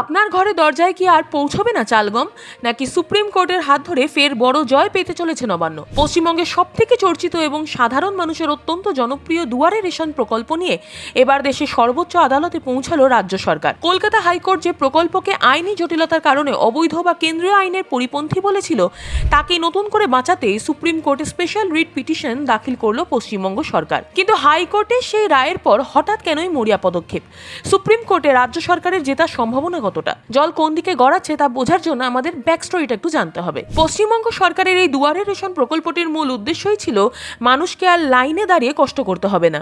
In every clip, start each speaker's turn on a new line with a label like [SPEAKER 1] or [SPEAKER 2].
[SPEAKER 1] আপনার ঘরে দরজায় কি আর পৌঁছবে না চালগম, নাকি সুপ্রিম কোর্টের হাত ধরে ফের বড় জয় পেতে চলেছে নবান্ন? পশ্চিমবঙ্গের সবথেকে চর্চিত এবং সাধারণ মানুষের অত্যন্ত জনপ্রিয় দুয়ারে রেশন প্রকল্প নিয়ে এবার দেশের সর্বোচ্চ আদালতে পৌঁছালো রাজ্য সরকার। কলকাতা হাইকোর্ট যে প্রকল্পকে আইনি জটিলতার কারণে অবৈধ বা কেন্দ্রীয় আইনের পরিপন্থী বলেছিল, তাকে নতুন করে বাঁচাতে সুপ্রিম কোর্টে স্পেশাল রিট পিটিশন দাখিল করলো পশ্চিমবঙ্গ সরকার। কিন্তু হাইকোর্টের সেই রায়ের পর হঠাৎ কেনই মরিয়া পদক্ষেপ? সুপ্রিম কোর্টে রাজ্য সরকারের জেতার সম্ভাবনা কতটা? জল কোন দিকে গড়াচ্ছে তা বোঝার জন্য আমাদের ব্যাক স্টোরিটা একটু জানতে হবে। পশ্চিমবঙ্গ সরকারের এই দুয়ারে রেশন প্রকল্পটির মূল উদ্দেশ্যই ছিল মানুষকে আর লাইনে দাঁড়িয়ে কষ্ট করতে হবে না,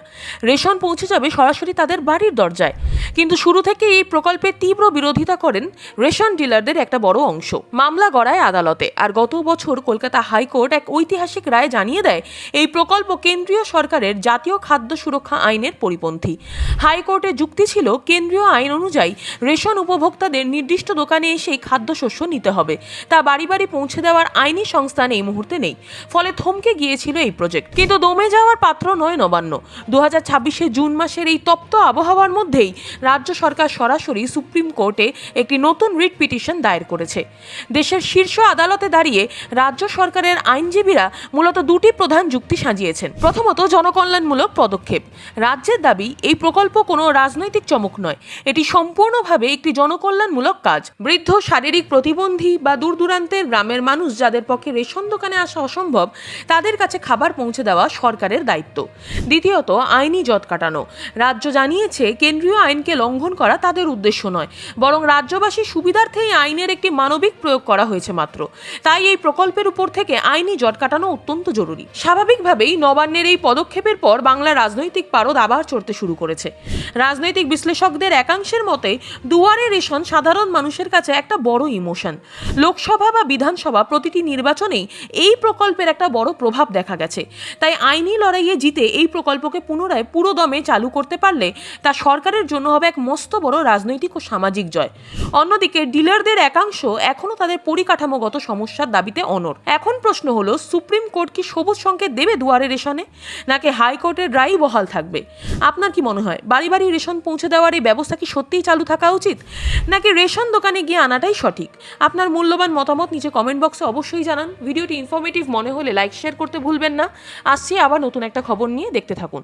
[SPEAKER 1] রেশন পৌঁছে যাবে সরাসরি তাদের বাড়ির দরজায়। কিন্তু শুরু থেকে এই প্রকল্পের তীব্র বিরোধিতা করেন রেশন ডিলারদের একটা বড় অংশ। মামলা গড়ায় আদালতে, আর গত বছর কলকাতা হাইকোর্ট এক ঐতিহাসিক রায় জানিয়ে দেয় এই প্রকল্প কেন্দ্রীয় সরকারের জাতীয় খাদ্য সুরক্ষা আইনের পরিপন্থী। হাইকোর্টের যুক্তি ছিল, কেন্দ্রীয় আইন অনুযায়ী রেশন উপভোক্তাদের নির্দিষ্ট দোকানে এসেই খাদ্যশস্য নিতে হবে, তা বাড়ি বাড়ি পৌঁছে দেওয়ার আইনি সংস্থান এই মুহূর্তে নেই। ফলে থমকে গিয়েছিল এই প্রজেক্ট। কিন্তু দমে যাওয়ার পাত্র নয় নবান্ন। 2026 জুন মাসের এই তপ্ত আবহাওয়ার মধ্যেই রাজ্য সরকার সরাসরি সুপ্রিম কোর্টে একটি নতুন রিট পিটিশন দায়ের করেছে। দেশের শীর্ষ আদালতে দাঁড়িয়ে রাজ্য সরকারের আইনজীবীরা মূলত দুটি প্রধান যুক্তি সাজিয়েছেন। প্রথমত, জনকল্যাণমূলক পদক্ষেপ। রাজ্যের দাবি, এই প্রকল্প কোনো রাজনৈতিক চমক নয়, এটি সম্পূর্ণভাবে একটি জনকল্যাণমূলক কাজ। বৃদ্ধ, শারীরিক প্রতিবন্ধী বা দূর দূরান্তের গ্রামের মানুষ যাদের পক্ষে রেশন দোকানে আসা অসম্ভব, তাদের কাছে খাবার পৌঁছে দেওয়া সরকারের দায়িত্ব। দ্বিতীয়ত, আইনি জট কাটানো। রাজ্য জানিয়েছে, কেন্দ্রীয় আইনকে লঙ্ঘন করা তাদের উদ্দেশ্য নয়, বরং রাজ্যবাসীর সুবিধার্থে এই আইনের একটি মানবিক প্রয়োগ করা হয়েছে মাত্র। তাই এই প্রকল্পের উপর থেকে আইনি জট কাটানো অত্যন্ত জরুরি। স্বাভাবিকভাবেই নবান্নের এই পদক্ষেপের পর বাংলার রাজনৈতিক পারদ আবার চড়তে শুরু করেছে। রাজনৈতিক বিশ্লেষকদের একাংশের মতে, দুয়ারে রেশন সাধারণ মানুষের কাছে একটা বড় ইমোশন। লোকসভা বা বিধানসভা প্রতিটি নির্বাচনেই এই প্রকল্পের একটা বড় প্রভাব দেখা গেছে। তাই আইনি লড়াইয়ে জিতে এই প্রকল্পকে পুনরায় পুরোদমে চালু করতে পারলে তা সরকারের জন্য হবে এক মস্ত বড় রাজনৈতিক ও সামাজিক জয়। অন্যদিকে ডিলারদের একাংশ এখনো তাদের পরিকাঠামোগত সমস্যার দাবিতে অনড়। এখন প্রশ্ন হলো, সুপ্রিম কোর্ট কি সবুজ সংকেত দেবে দুয়ারে রেশনে, নাকি হাইকোর্টের রায়ই বহাল থাকবে? আপনার কি মনে হয়, বাড়ি বাড়ি রেশন পৌঁছে দেওয়ার এই ব্যবস্থা কি সত্যিই চালু থাকা উচিত, নাকি রেশন দোকানে গিয়ে আনাটাই সঠিক? আপনার মূল্যবান মতামত নিচে কমেন্ট বক্সে অবশ্যই জানান। ভিডিওটি ইনফরমেটিভ মনে হলে লাইক শেয়ার করতে ভুলবেন না। আসছি আবার নতুন একটা খবর নিয়ে, দেখতে থাকুন।